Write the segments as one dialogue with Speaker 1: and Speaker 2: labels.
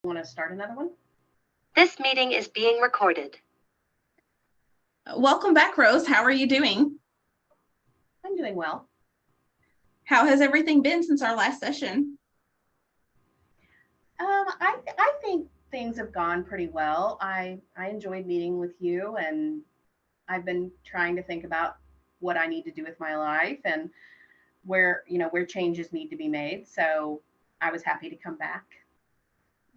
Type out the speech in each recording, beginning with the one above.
Speaker 1: Want to start another one?
Speaker 2: This meeting is being recorded.
Speaker 3: Welcome back, Rose. How are you doing?
Speaker 1: I'm doing well.
Speaker 3: How has everything been since our last session?
Speaker 1: I think things have gone pretty well. I enjoyed meeting with you, and I've been trying to think about what I need to do with my life and where changes need to be made. So I was happy to come back.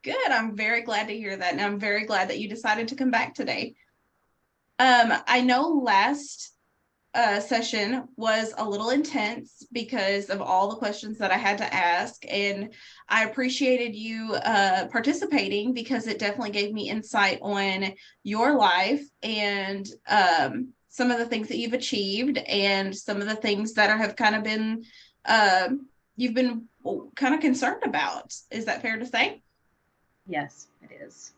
Speaker 3: Good. I'm very glad to hear that. And I'm very glad that you decided to come back today. I know last session was a little intense because of all the questions that I had to ask. And I appreciated you participating because it definitely gave me insight on your life and some of the things that you've achieved and some of the things that have kind of been, you've been kind of concerned about. Is that fair to say?
Speaker 1: Yes, it is.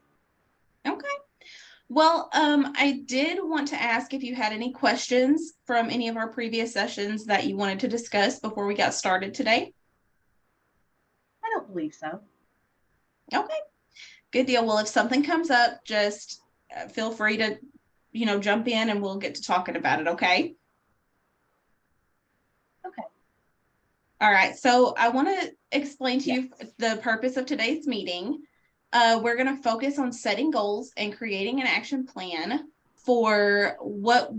Speaker 3: Okay. Well, I did want to ask if you had any questions from any of our previous sessions that you wanted to discuss before we got started today.
Speaker 1: I don't believe so.
Speaker 3: Okay, good deal. Well, if something comes up, just feel free to, jump in and we'll get to talking about it, okay?
Speaker 1: Okay.
Speaker 3: All right, so I want to explain to
Speaker 1: Yes.
Speaker 3: you the purpose of today's meeting. We're going to focus on setting goals and creating an action plan for what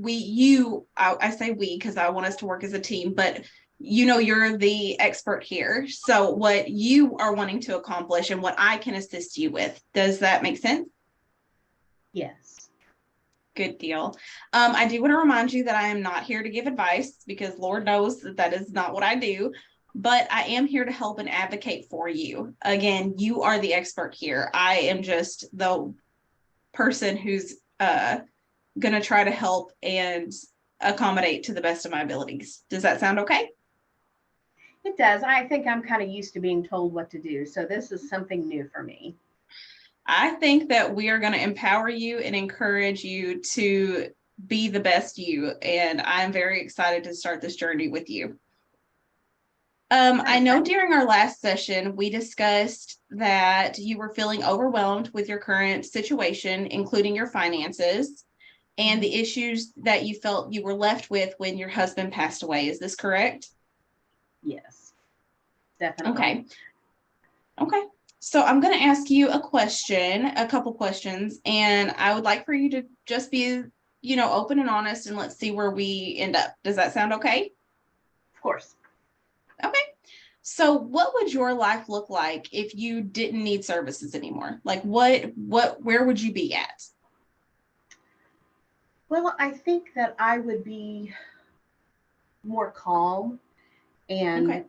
Speaker 3: I say we because I want us to work as a team, but you're the expert here. So what you are wanting to accomplish and what I can assist you with. Does that make sense?
Speaker 1: Yes.
Speaker 3: Good deal. I do want to remind you that I am not here to give advice because Lord knows that is not what I do, but I am here to help and advocate for you. Again, you are the expert here. I am just the person who's going to try to help and accommodate to the best of my abilities. Does that sound okay?
Speaker 1: It does. I think I'm kind of used to being told what to do. So this is something new for me.
Speaker 3: I think that we are going to empower you and encourage you to be the best you. And I'm very excited to start this journey with you. I know during our last session, we discussed that you were feeling overwhelmed with your current situation, including your finances and the issues that you felt you were left with when your husband passed away. Is this correct?
Speaker 1: Yes, definitely.
Speaker 3: Okay. So I'm going to ask you a couple questions, and I would like for you to just be, open and honest, and let's see where we end up. Does that sound okay?
Speaker 1: Of course.
Speaker 3: Okay. So what would your life look like if you didn't need services anymore? Like where would you be at?
Speaker 1: Well, I think that I would be more calm and
Speaker 3: Okay.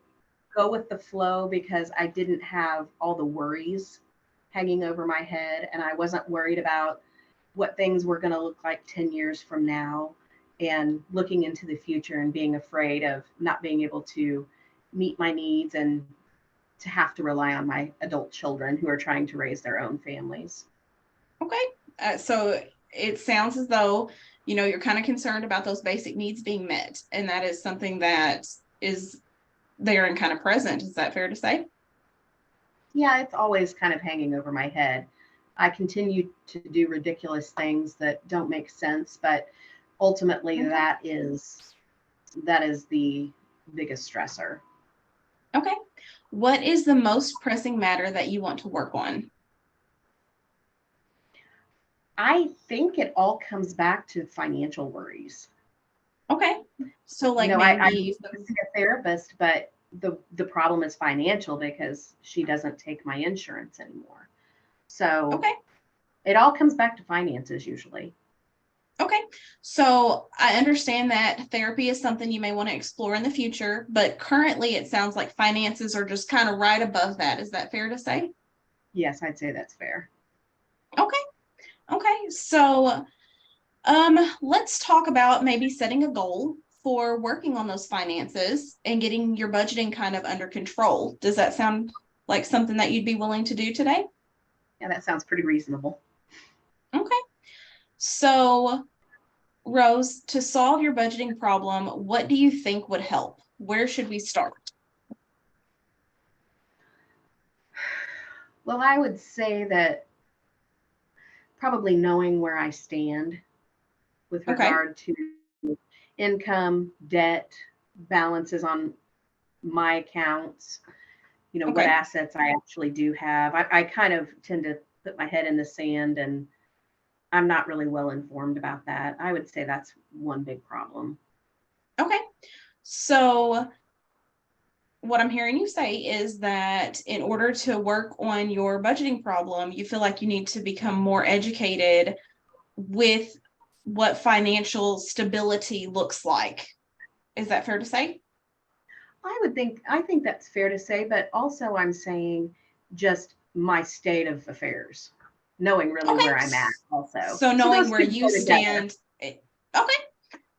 Speaker 1: go with the flow because I didn't have all the worries hanging over my head and I wasn't worried about what things were going to look like 10 years from now and looking into the future and being afraid of not being able to meet my needs and to have to rely on my adult children who are trying to raise their own families.
Speaker 3: Okay. So it sounds as though, you're kind of concerned about those basic needs being met. And that is something that is there and kind of present. Is that fair to say?
Speaker 1: Yeah, it's always kind of hanging over my head. I continue to do ridiculous things that don't make sense, but ultimately
Speaker 3: Okay.
Speaker 1: that is the biggest stressor.
Speaker 3: Okay. What is the most pressing matter that you want to work on?
Speaker 1: I think it all comes back to financial worries.
Speaker 3: Okay. So
Speaker 1: You
Speaker 3: like
Speaker 1: know, I
Speaker 3: maybe
Speaker 1: used to see a therapist, but the problem is financial because she doesn't take my insurance anymore. So
Speaker 3: okay.
Speaker 1: it all comes back to finances usually.
Speaker 3: Okay. So I understand that therapy is something you may want to explore in the future, but currently it sounds like finances are just kind of right above that. Is that fair to say?
Speaker 1: Yes, I'd say that's fair.
Speaker 3: Okay. Okay. So let's talk about maybe setting a goal for working on those finances and getting your budgeting kind of under control. Does that sound like something that you'd be willing to do today?
Speaker 1: Yeah, that sounds pretty reasonable.
Speaker 3: Okay. So, Rose, to solve your budgeting problem, what do you think would help? Where should we start?
Speaker 1: Well, I would say that probably knowing where I stand with
Speaker 3: Okay.
Speaker 1: regard to income, debt, balances on my accounts, what
Speaker 3: Okay.
Speaker 1: assets I actually do have. I kind of tend to put my head in the sand, and I'm not really well informed about that. I would say that's one big problem.
Speaker 3: Okay. So what I'm hearing you say is that in order to work on your budgeting problem, you feel like you need to become more educated with what financial stability looks like. Is that fair to say?
Speaker 1: I think that's fair to say, but also I'm saying just my state of affairs, knowing really
Speaker 3: Okay.
Speaker 1: where I'm at also.
Speaker 3: So
Speaker 1: So
Speaker 3: knowing
Speaker 1: those
Speaker 3: where
Speaker 1: could
Speaker 3: you
Speaker 1: go together.
Speaker 3: stand, okay,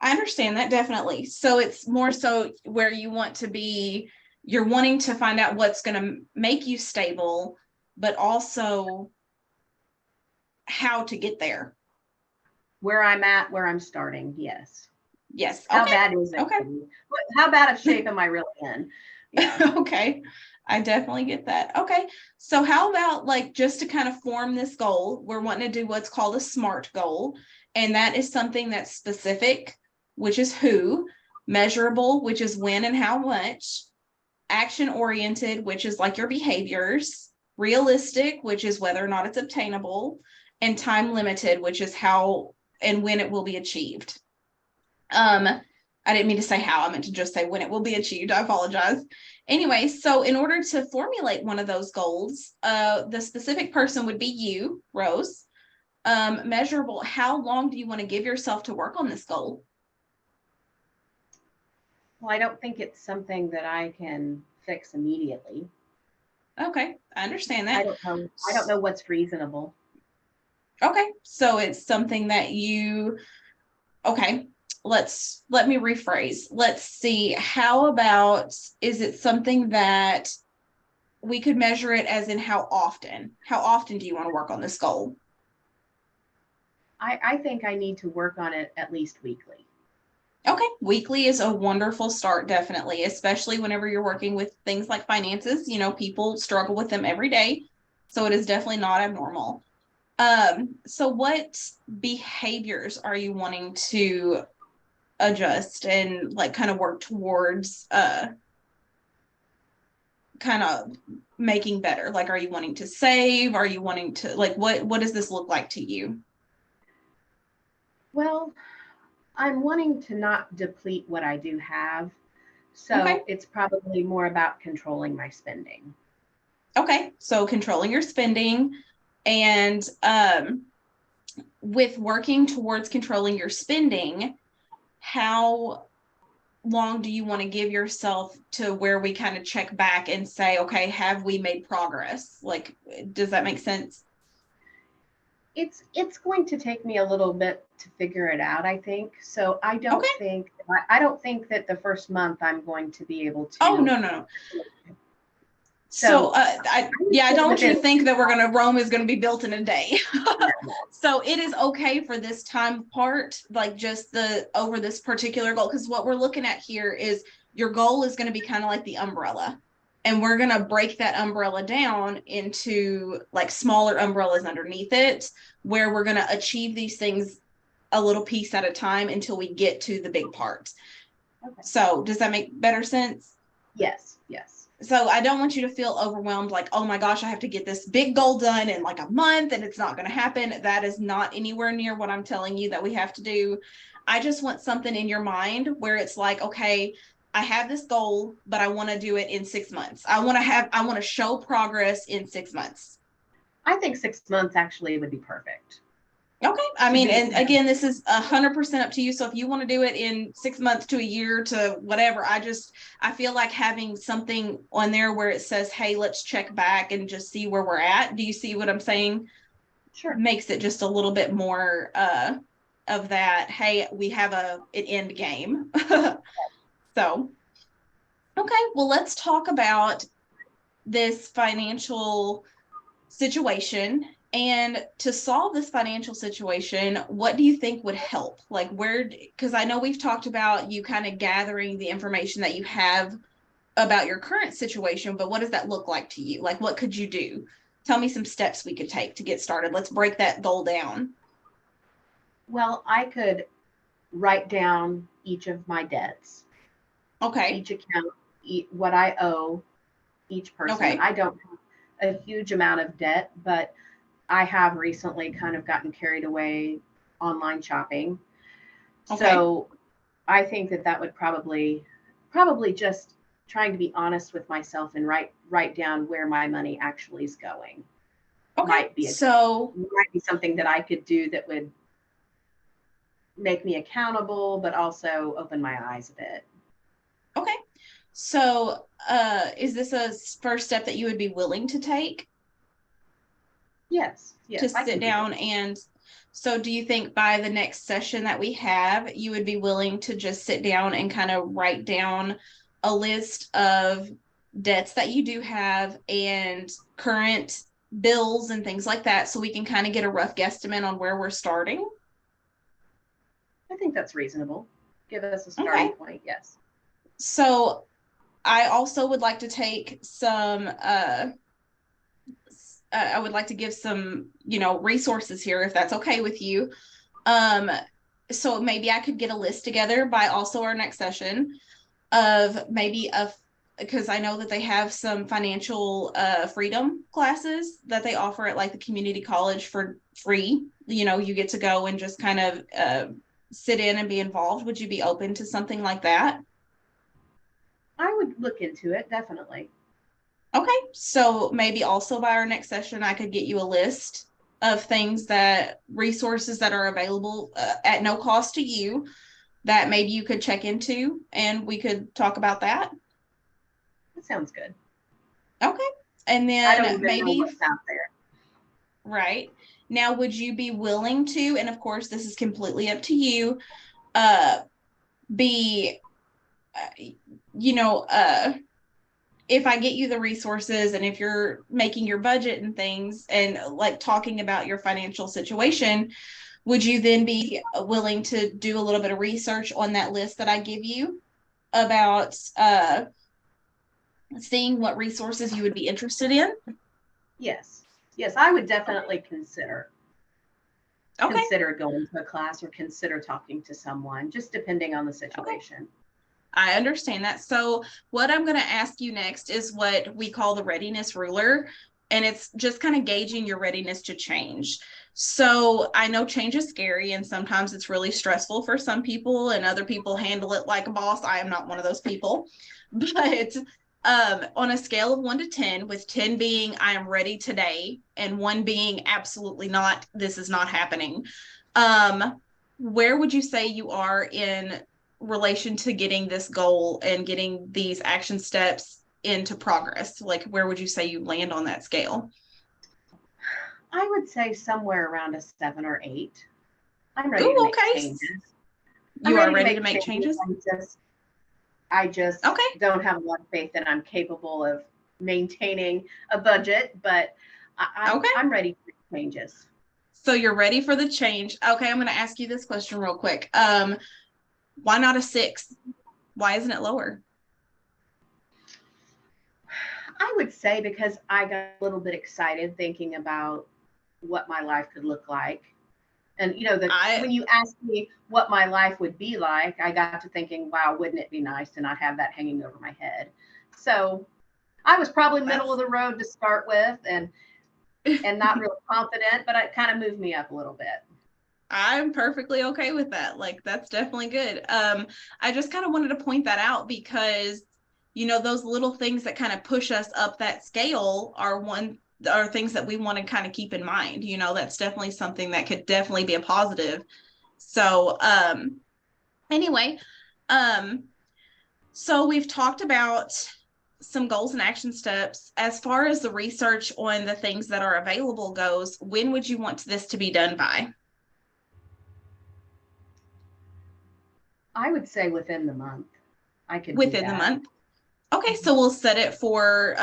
Speaker 3: I understand that definitely. So it's more so where you want to be, you're wanting to find out what's going to make you stable, but also how to get there.
Speaker 1: Where I'm at, where I'm starting, yes.
Speaker 3: Yes.
Speaker 1: How
Speaker 3: Okay.
Speaker 1: bad is it?
Speaker 3: Okay.
Speaker 1: How bad of shape am I really in? Yeah.
Speaker 3: Okay. I definitely get that. Okay. So how about like just to kind of form this goal, we're wanting to do what's called a SMART goal. And that is something that's specific, which is who, measurable, which is when and how much, action oriented, which is like your behaviors, realistic, which is whether or not it's obtainable, and time limited, which is how and when it will be achieved. I didn't mean to say how, I meant to just say when it will be achieved. I apologize. Anyway, so in order to formulate one of those goals, the specific person would be you, Rose. Measurable, how long do you want to give yourself to work on this goal?
Speaker 1: Well, I don't think it's something that I can fix immediately.
Speaker 3: Okay, I understand
Speaker 1: I
Speaker 3: that.
Speaker 1: don't know. I don't know what's reasonable.
Speaker 3: Okay, so it's something that okay, let me rephrase. Let's see, how about, is it something that we could measure it as in how often? How often do you want to work on this goal?
Speaker 1: I think I need to work on it at least weekly.
Speaker 3: Okay, weekly is a wonderful start, definitely, especially whenever you're working with things like finances. People struggle with them every day, so it is definitely not abnormal. So what behaviors are you wanting to adjust and like kind of work towards kind of making better? Like, are you wanting to save? Are you wanting to, like, what does this look like to you?
Speaker 1: Well, I'm wanting to not deplete what I do have.
Speaker 3: Okay.
Speaker 1: So it's probably more about controlling my spending.
Speaker 3: Okay, so controlling your spending and with working towards controlling your spending, how long do you want to give yourself to where we kind of check back and say, okay, have we made progress? Like, does that make sense?
Speaker 1: It's going to take me a little bit to figure it out, I think. So
Speaker 3: Okay.
Speaker 1: I don't think that the first month I'm going to be able
Speaker 3: Oh,
Speaker 1: to.
Speaker 3: no. So,
Speaker 1: So I would
Speaker 3: I
Speaker 1: say
Speaker 3: don't want you
Speaker 1: within
Speaker 3: to think that Rome is going to be built in a day. So it is okay for this time part, like just over this particular goal. Because what we're looking at here is your goal is going to be kind of like the umbrella. And we're going to break that umbrella down into like smaller umbrellas underneath it, where we're going to achieve these things a little piece at a time until we get to the big part.
Speaker 1: Okay.
Speaker 3: So does that make better sense?
Speaker 1: Yes.
Speaker 3: So I don't want you to feel overwhelmed, like, oh my gosh, I have to get this big goal done in like a month and it's not going to happen. That is not anywhere near what I'm telling you that we have to do. I just want something in your mind where it's like, okay, I have this goal, but I want to do it in 6 months. I want to show progress in 6 months.
Speaker 1: I think 6 months actually would be perfect.
Speaker 3: Okay. I
Speaker 1: To
Speaker 3: mean,
Speaker 1: be,
Speaker 3: and again, this is 100% up to you. So if you want to do it in 6 months to a year to whatever, I feel like having something on there where it says, hey, let's check back and just see where we're at. Do you see what I'm saying?
Speaker 1: Sure.
Speaker 3: Makes it just a little bit more of that. Hey, we have an end game. So, okay. Well, let's talk about this financial situation. And to solve this financial situation, what do you think would help? Like, because I know we've talked about you kind of gathering the information that you have about your current situation, but what does that look like to you? Like, what could you do tell me some steps we could take to get started. Let's break that goal down.
Speaker 1: Well, I could write down each of my debts,
Speaker 3: Okay.
Speaker 1: each account, what I owe each person.
Speaker 3: Okay.
Speaker 1: I don't have a huge amount of debt, but I have recently kind of gotten carried away online shopping.
Speaker 3: Okay.
Speaker 1: So I think that would probably just trying to be honest with myself and write down where my money actually is going.
Speaker 3: Okay.
Speaker 1: Might be something that I could do that would make me accountable, but also open my eyes a bit.
Speaker 3: Okay. So, is this a first step that you would be willing to take?
Speaker 1: Yes.
Speaker 3: To sit down and so do you think by the next session that we have, you would be willing to just sit down and kind of write down a list of debts that you do have and current bills and things like that so we can kind of get a rough guesstimate on where we're starting?
Speaker 1: I think that's reasonable. Give us a starting point, yes.
Speaker 3: So I also would like to take some I would like to give some, resources here if that's okay with you. So maybe I could get a list together by also our next session of maybe because I know that they have some financial freedom classes that they offer at like the community college for free. You get to go and just kind of sit in and be involved. Would you be open to something like that?
Speaker 1: I would look into it, definitely.
Speaker 3: Okay, so maybe also by our next session, I could get you a list of resources that are available at no cost to you that maybe you could check into and we could talk about that.
Speaker 1: That sounds good.
Speaker 3: Okay, and then
Speaker 1: I don't even know what's out there.
Speaker 3: Right. Now, would you be willing to, and of course, this is completely up to you, if I get you the resources and if you're making your budget and things and like talking about your financial situation, would you then be willing to do a little bit of research on that list that I give you about seeing what resources you would be interested in?
Speaker 1: Yes, I would definitely consider going to a class or consider talking to someone, just depending on the situation.
Speaker 3: Okay. I understand that. So what I'm going to ask you next is what we call the readiness ruler, and it's just kind of gauging your readiness to change. So I know change is scary and sometimes it's really stressful for some people and other people handle it like a boss. I am not one of those people, but on a scale of 1 to 10, with 10 being I am ready today and 1 being absolutely not, this is not happening. Where would you say you are in relation to getting this goal and getting these action steps into progress? Like, where would you say you land on that scale?
Speaker 1: I would say somewhere around a 7 or 8. I'm ready to make changes.
Speaker 3: You are ready to make changes?
Speaker 1: I just don't have a lot of faith that I'm capable of maintaining a budget, but I'm ready to make changes.
Speaker 3: So you're ready for the change. Okay, I'm going to ask you this question real quick. Why not a 6? Why isn't it lower?
Speaker 1: I would say because I got a little bit excited thinking about what my life could look like. And, when you asked me what my life would be like, I got to thinking, wow, wouldn't it be nice to not have that hanging over my head? So I was probably middle of the road to start with and not real confident, but it kind of moved me up a little bit.
Speaker 3: I'm perfectly okay with that. Like, that's definitely good. I just kind of wanted to point that out because, those little things that kind of push us up that scale are things that we want to kind of keep in mind. That's definitely something that could definitely be a positive. So, anyway, so we've talked about some goals and action steps. As far as the research on the things that are available goes, when would you want this to be done by?
Speaker 1: I would say within the month. I could
Speaker 3: within the month. Okay, so we'll set it for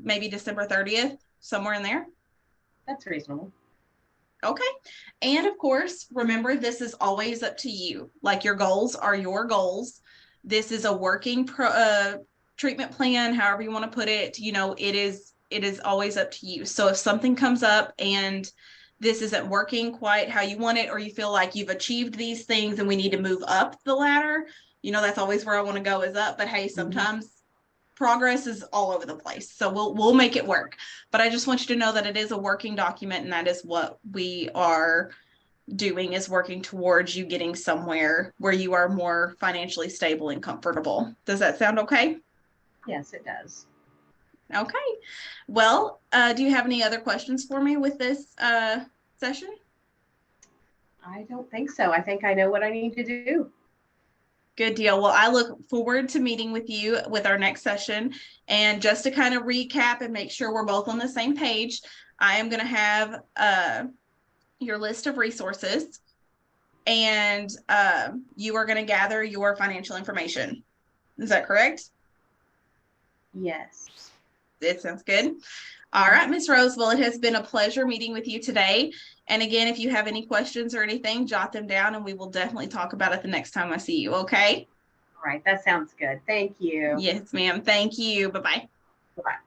Speaker 3: maybe December 30th, somewhere in there.
Speaker 1: That's reasonable.
Speaker 3: Okay. And of course, remember, this is always up to you. Like, your goals are your goals. This is a working treatment plan, however you want to put it. It is it is always up to you. So if something comes up and this isn't working quite how you want it, or you feel like you've achieved these things and we need to move up the ladder, that's always where I want to go, is up. But hey, sometimes progress is all over the place. So we'll make it work. But I just want you to know that it is a working document, and that is what we are doing, is working towards you getting somewhere where you are more financially stable and comfortable. Does that sound okay?
Speaker 1: Yes, it does.
Speaker 3: Okay. Well, do you have any other questions for me with this session?
Speaker 1: I don't think so. I think I know what I need to do.
Speaker 3: Good deal. Well, I look forward to meeting with you with our next session. And just to kind of recap and make sure we're both on the same page, I am going to have your list of resources, and you are going to gather your financial information. Is that correct?
Speaker 1: Yes.
Speaker 3: It sounds good. All right, Ms. Rose. Well, it has been a pleasure meeting with you today. And again, if you have any questions or anything, jot them down, and we will definitely talk about it the next time I see you. Okay?
Speaker 1: All right. That sounds good. Thank you.
Speaker 3: Yes, ma'am. Thank you. Bye-bye.
Speaker 1: Bye-bye.